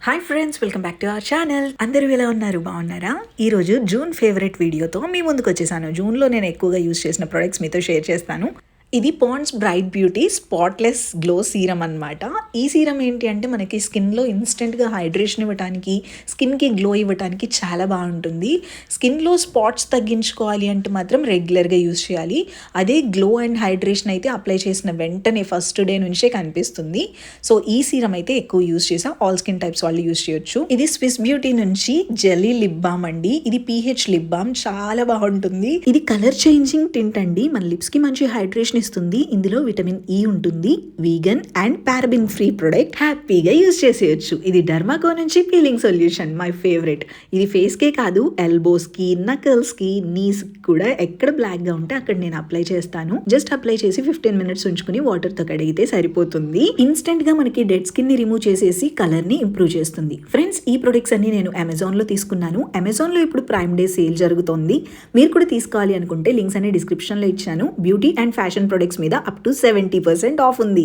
Hi friends, welcome back to our channel. అందరూ ఎలా ఉన్నారు? బాగున్నారా? ఈరోజు జూన్ ఫేవరెట్ వీడియోతో మీ ముందుకు వచ్చేసాను. జూన్లో నేను ఎక్కువగా యూజ్ చేసిన ప్రొడక్ట్స్ మీతో షేర్ చేస్తాను. ఇది Pond's bright beauty spotless glow serum అనమాట. ఈ సీరం ఏంటి అంటే మనకి స్కిన్లో ఇన్స్టెంట్గా హైడ్రేషన్ ఇవ్వడానికి, స్కిన్కి గ్లో ఇవ్వడానికి చాలా బాగుంటుంది. స్కిన్లో స్పాట్స్ తగ్గించుకోవాలి అంటే మాత్రం రెగ్యులర్గా యూజ్ చేయాలి. అదే గ్లో అండ్ హైడ్రేషన్ అయితే అప్లై చేసిన వెంటనే ఫస్ట్ డే నుంచే కనిపిస్తుంది. సో ఈ సీరం అయితే ఎక్కువ యూజ్ చేసాం. ఆల్ స్కిన్ టైప్స్ వాళ్ళు యూజ్ చేయొచ్చు. ఇది స్విస్ బ్యూటీ నుంచి జెల్లీ లిప్ బామ్ అండి. ఇది PH లిప్ బామ్, చాలా బాగుంటుంది. ఇది కలర్ చేంజింగ్ టింట్ అండి. మన లిప్స్ కి మంచి హైడ్రేషన్ ఇస్తుంది. ఇందులో విటమిన్ E ఉంటుంది. Vegan and paraben free product, హ్యాపీగా యూజ్ చేసేయచ్చు. ఇది డర్మాకో నుంచి పీలింగ్ సొల్యూషన్, మై ఫేవరెట్. ఇది ఫేస్ కే కాదు, ఎల్బోస్ కి, నకల్స్ కి, నీస్ కూడా ఎక్కడ బ్లాక్ గా ఉంటే అక్కడ నేను అప్లై చేస్తాను. జస్ట్ అప్లై చేసి 15 మినిట్స్ ఉంచుకుని వాటర్ తో కడిగితే సరిపోతుంది. ఇన్స్టెంట్ గా మనకి డెడ్ స్కిన్ ని రిమూవ్ చేసేసి కలర్ ని ఇంప్రూవ్ చేస్తుంది. ఫ్రెండ్స్, ఈ ప్రొడక్ట్స్ అన్ని నేను అమెజాన్ లో తీసుకున్నాను. అమెజాన్ లో ఇప్పుడు ప్రైమ్ డే సేల్ జరుగుతోంది. మీరు కూడా తీసుకోవాలి అనుకుంటే లింక్స్ అన్ని డిస్క్రిప్షన్ లో ఇచ్చాను. బ్యూటీ అండ్ ఫ్యాషన్ ప్రొడక్ట్స్ మీద అప్ టు 70% ఆఫ్ ఉంది.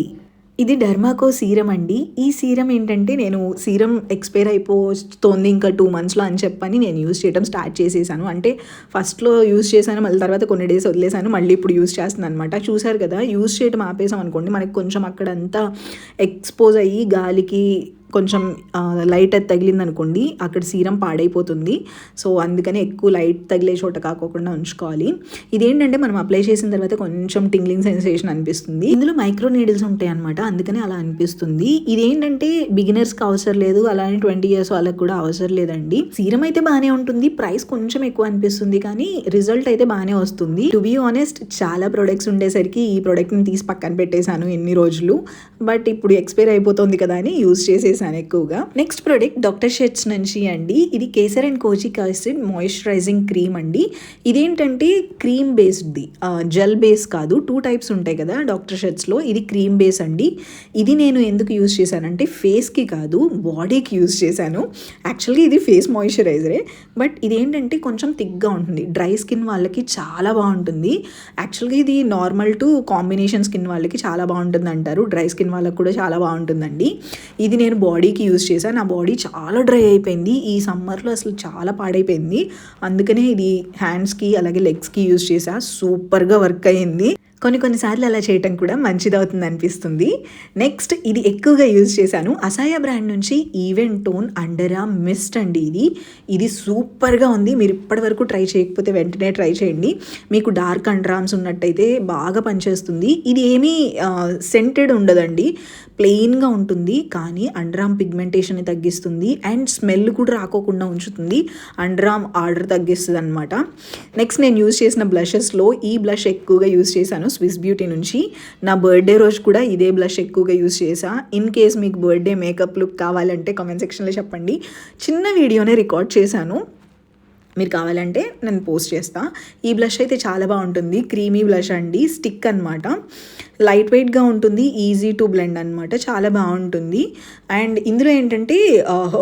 ఇది డర్మాకో సీరం అండి. ఈ సీరం ఏంటంటే నేను సీరం ఎక్స్పైర్ అయిపోతుంది ఇంకా 2 monthsలో అని చెప్పని నేను యూజ్ చేయడం స్టార్ట్ చేసేసాను. అంటే ఫస్ట్లో యూజ్ చేశాను, మళ్ళీ తర్వాత కొన్ని డేస్ వదిలేసాను, మళ్ళీ ఇప్పుడు యూజ్ చేస్తున్నాను అనమాట. చూసారు కదా, యూజ్ చేయడం ఆపేసాం అనుకోండి, మనకి కొంచెం అక్కడంతా ఎక్స్పోజ్ అయ్యి గాలికి కొంచెం లైట్ అది తగిలింది అనుకోండి, అక్కడ సీరం పాడైపోతుంది. సో అందుకని ఎక్కువ లైట్ తగిలే చోట కాకోకుండా ఉంచుకోవాలి. ఇదేంటంటే మనం అప్లై చేసిన తర్వాత కొంచెం టింగ్లింగ్ సెన్సేషన్ అనిపిస్తుంది. ఇందులో మైక్రో నీడిల్స్ ఉంటాయి అనమాట, అందుకని అలా అనిపిస్తుంది. ఇదేంటంటే బిగినర్స్కి అవసరం లేదు, అలానే 20 years వాళ్ళకి కూడా అవసరం లేదండి. సీరం అయితే బాగానే ఉంటుంది, ప్రైస్ కొంచెం ఎక్కువ అనిపిస్తుంది, కానీ రిజల్ట్ అయితే బాగానే వస్తుంది. టు బీ ఆనెస్ట్, చాలా ప్రొడక్ట్స్ ఉండేసరికి ఈ ప్రోడక్ట్ని తీసి పక్కన పెట్టేశాను ఎన్ని రోజులు. బట్ ఇప్పుడు ఎక్స్పైర్ అయిపోతుంది కదా అని యూజ్ చేసేసాను ఎక్కువగా. నెక్స్ట్ ప్రోడక్ట్ డాక్టర్ షెట్స్ నుంచి అండి. ఇది kesar and kojic acid moisturising cream అండి. ఇదేంటంటే క్రీమ్ బేస్డ్ది, జెల్ బేస్ కాదు. 2 types ఉంటాయి కదా డాక్టర్ షెట్స్లో, ఇది క్రీమ్ బేస్ అండి. ఇది నేను ఎందుకు యూజ్ చేశానంటే ఫేస్కి కాదు, బాడీకి యూజ్ చేశాను. యాక్చువల్గా ఇది ఫేస్ మాయిశ్చరైజరే, బట్ ఇదేంటంటే కొంచెం థిక్గా ఉంటుంది. డ్రై స్కిన్ వాళ్ళకి చాలా బాగుంటుంది. యాక్చువల్గా ఇది నార్మల్ టు కాంబినేషన్ స్కిన్ వాళ్ళకి చాలా బాగుంటుంది అంటారు. డ్రై స్కిన్ వాళ్ళకి కూడా చాలా బాగుంటుందండి. ఇది నేను బాడీకి యూజ్ చేశాను. నా బాడీ చాలా డ్రై అయిపోయింది ఈ సమ్మర్లో, అసలు చాలా పాడైపోయింది. అందుకనే ఇది హ్యాండ్స్కి అలాగే లెగ్స్కి యూజ్ చేసా. సూపర్గా వర్క్ అయ్యింది. కొన్నిసార్లు అలా చేయటం కూడా మంచిదవుతుంది అనిపిస్తుంది. నెక్స్ట్, ఇది ఎక్కువగా యూజ్ చేశాను. అసాయా బ్రాండ్ నుంచి even tone underarm mist అండి. ఇది సూపర్గా ఉంది. మీరు ఇప్పటి వరకు ట్రై చేయకపోతే వెంటనే ట్రై చేయండి. మీకు డార్క్ అండర్ ఆర్మ్స్ ఉన్నట్టయితే బాగా పనిచేస్తుంది. ఇది ఏమీ సెంటెడ్ ఉండదండి, ప్లెయిన్గా ఉంటుంది, కానీ అండర్ ఆర్మ్ పిగ్మెంటేషన్ని తగ్గిస్తుంది అండ్ స్మెల్ కూడా రాకోకుండా ఉంచుతుంది. అండర్ ఆర్మ్ ఆర్డర్ తగ్గిస్తుంది అనమాట. నెక్స్ట్, నేను యూజ్ చేసిన బ్లషెస్లో ఈ బ్లష్ ఎక్కువగా యూజ్ చేశాను స్విస్ బ్యూటీ నుంచి. నా బర్త్డే రోజు కూడా ఇదే బ్లష్ ఎక్కువగా యూజ్ చేసా. ఇన్ కేస్ మీకు బర్త్డే మేకప్ లుక్ కావాలంటే కామెంట్ సెక్షన్లో చెప్పండి. చిన్న వీడియోనే రికార్డ్ చేశాను, మీరు కావాలంటే నేను పోస్ట్ చేస్తా. ఈ బ్లష్ అయితే చాలా బాగుంటుంది. క్రీమీ బ్లష్ అండి, స్టిక్ అనమాట. లైట్ వెయిట్గా ఉంటుంది, ఈజీ టు బ్లెండ్ అనమాట, చాలా బాగుంటుంది. అండ్ ఇందులో ఏంటంటే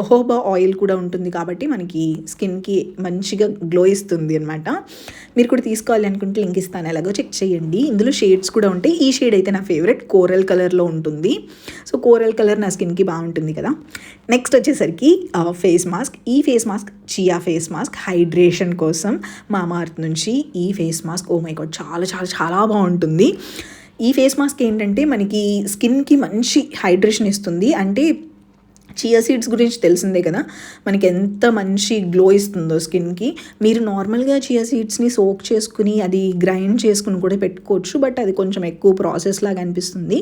హోబా ఆయిల్ కూడా ఉంటుంది కాబట్టి మనకి స్కిన్కి మంచిగా గ్లో ఇస్తుంది అనమాట. మీరు కూడా తీసుకోవాలి అనుకుంటే లింక్ ఇస్తాను, ఎలాగో చెక్ చేయండి. ఇందులో షేడ్స్ కూడా ఉంటాయి. ఈ షేడ్ అయితే నా ఫేవరెట్, కోరల్ కలర్లో ఉంటుంది. సో కోరల్ కలర్ నా స్కిన్కి బాగుంటుంది కదా. నెక్స్ట్ వచ్చేసరికి ఫేస్ మాస్క్. ఈ face mask chia face mask, hydration కోసం మామాఅర్త్ నుంచి ఈ face mask. Oh my God, చాలా చాలా చాలా బాగుంటుంది. ఈ ఫేస్ మాస్క్ ఏంటంటే మనకి స్కిన్కి మంచి హైడ్రేషన్ ఇస్తుంది. అంటే చియా సీడ్స్ గురించి తెలిసిందే కదా, మనకి ఎంత మంచి గ్లో ఇస్తుందో స్కిన్కి. మీరు నార్మల్గా చియా సీడ్స్ని సోక్ చేసుకుని అది గ్రైండ్ చేసుకుని కూడా పెట్టుకోవచ్చు, బట్ అది కొంచెం ఎక్కువ ప్రాసెస్ లాగా అనిపిస్తుంది.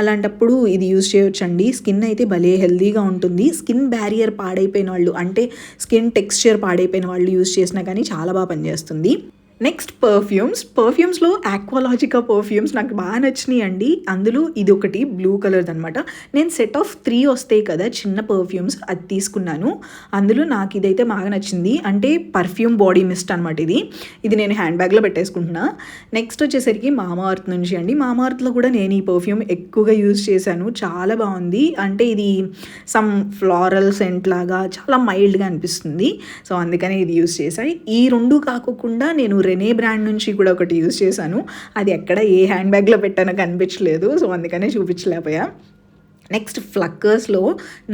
అలాంటప్పుడు ఇది యూజ్ చేయొచ్చండి. స్కిన్ అయితే భలే హెల్దీగా ఉంటుంది. స్కిన్ బ్యారియర్ పాడైపోయిన వాళ్ళు, అంటే స్కిన్ టెక్స్చర్ పాడైపోయిన వాళ్ళు యూజ్ చేసినా కానీ చాలా బాగా పనిచేస్తుంది. నెక్స్ట్, పర్ఫ్యూమ్స్లో ఆక్వాలాజికా పర్ఫ్యూమ్స్ నాకు బాగా నచ్చినాయి అండి. అందులో ఇది ఒకటి బ్లూ కలర్ది అనమాట. నేను సెట్ ఆఫ్ 3 వస్తాయి కదా చిన్న పర్ఫ్యూమ్స్, అది తీసుకున్నాను. అందులో నాకు ఇదైతే బాగా నచ్చింది. అంటే పర్ఫ్యూమ్ బాడీ మిస్ట్ అనమాట. ఇది నేను హ్యాండ్ బ్యాగ్లో పెట్టేసుకుంటున్నా. నెక్స్ట్ వచ్చేసరికి మామాఅర్త్ నుంచి అండి. మామాఅర్త్లో కూడా నేను ఈ పర్ఫ్యూమ్ ఎక్కువగా యూజ్ చేశాను, చాలా బాగుంది. అంటే ఇది సమ్ ఫ్లోరల్ సెంట్ లాగా చాలా మైల్డ్గా అనిపిస్తుంది. సో అందుకని ఇది యూజ్ చేశాను. ఈ 2 కాకుండా నేను రెనే బ్రాండ్ నుంచి కూడా ఒకటి యూజ్ చేశాను. అది ఎక్కడ ఏ హ్యాండ్ బ్యాగ్లో పెట్టానో కనిపించలేదు, సో అందుకనే చూపించలేకపోయా. నెక్స్ట్ ఫ్లక్కర్స్లో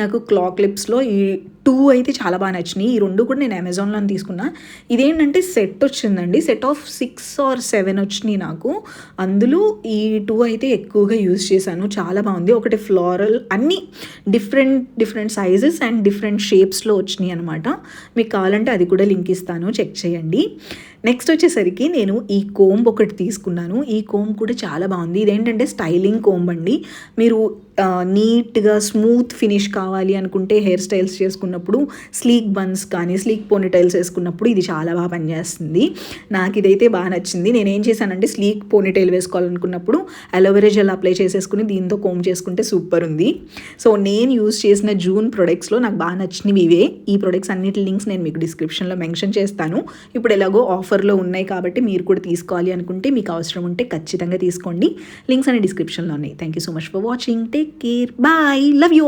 నాకు క్లా క్లిప్స్లో ఈ 2 అయితే చాలా బాగా నచ్చినాయి. ఈ 2 కూడా నేను అమెజాన్లో తీసుకున్నా. ఇదేంటంటే సెట్ వచ్చిందండి. సెట్ ఆఫ్ 6 ఆర్ 7 వచ్చినాయి నాకు. అందులో ఈ 2 అయితే ఎక్కువగా యూజ్ చేశాను. చాలా బాగుంది. ఒకటి ఫ్లోరల్, అన్నీ డిఫరెంట్ సైజెస్ అండ్ డిఫరెంట్ షేప్స్లో వచ్చినాయి అనమాట. మీకు కావాలంటే అది కూడా లింక్ ఇస్తాను, చెక్ చేయండి. నెక్స్ట్ వచ్చేసరికి నేను ఈ కోంబ్ ఒకటి తీసుకున్నాను. ఈ కోంబ్ కూడా చాలా బాగుంది. ఇదేంటంటే స్టైలింగ్ కోంబ్ అండి. మీరు నీట్గా స్మూత్ ఫినిష్ కావాలి అనుకుంటే హెయిర్ స్టైల్స్ చేసుకున్నప్పుడు, స్లీక్ బన్స్ కానీ స్లీక్ పోనీటైల్స్ వేసుకున్నప్పుడు ఇది చాలా బాగా పనిచేస్తుంది. నాకు ఇదైతే బాగా నచ్చింది. నేను ఏం చేశానంటే స్లీక్ పోనీటైల్ వేసుకోవాలనుకున్నప్పుడు అలోవెరా జెల్ అప్లై చేసేసుకుని దీంతో కోమ్ చేసుకుంటే సూపర్ ఉంది. సో నేను యూజ్ చేసిన జూన్ ప్రొడక్ట్స్లో నాకు బాగా నచ్చినవి ఇవే. ఈ ప్రొడక్ట్స్ అన్నిటి లింక్స్ నేను మీకు డిస్క్రిప్షన్లో మెన్షన్ చేస్తాను. ఇప్పుడు ఎలాగో ఆఫర్లో ఉన్నాయి కాబట్టి మీరు కూడా తీసుకోవాలి అనుకుంటే, మీకు అవసరం ఉంటే ఖచ్చితంగా తీసుకోండి. లింక్స్ అన్ని డిస్క్రిప్షన్లో ఉన్నాయి. Thank you so much for watching. Take care. Bye. Love you.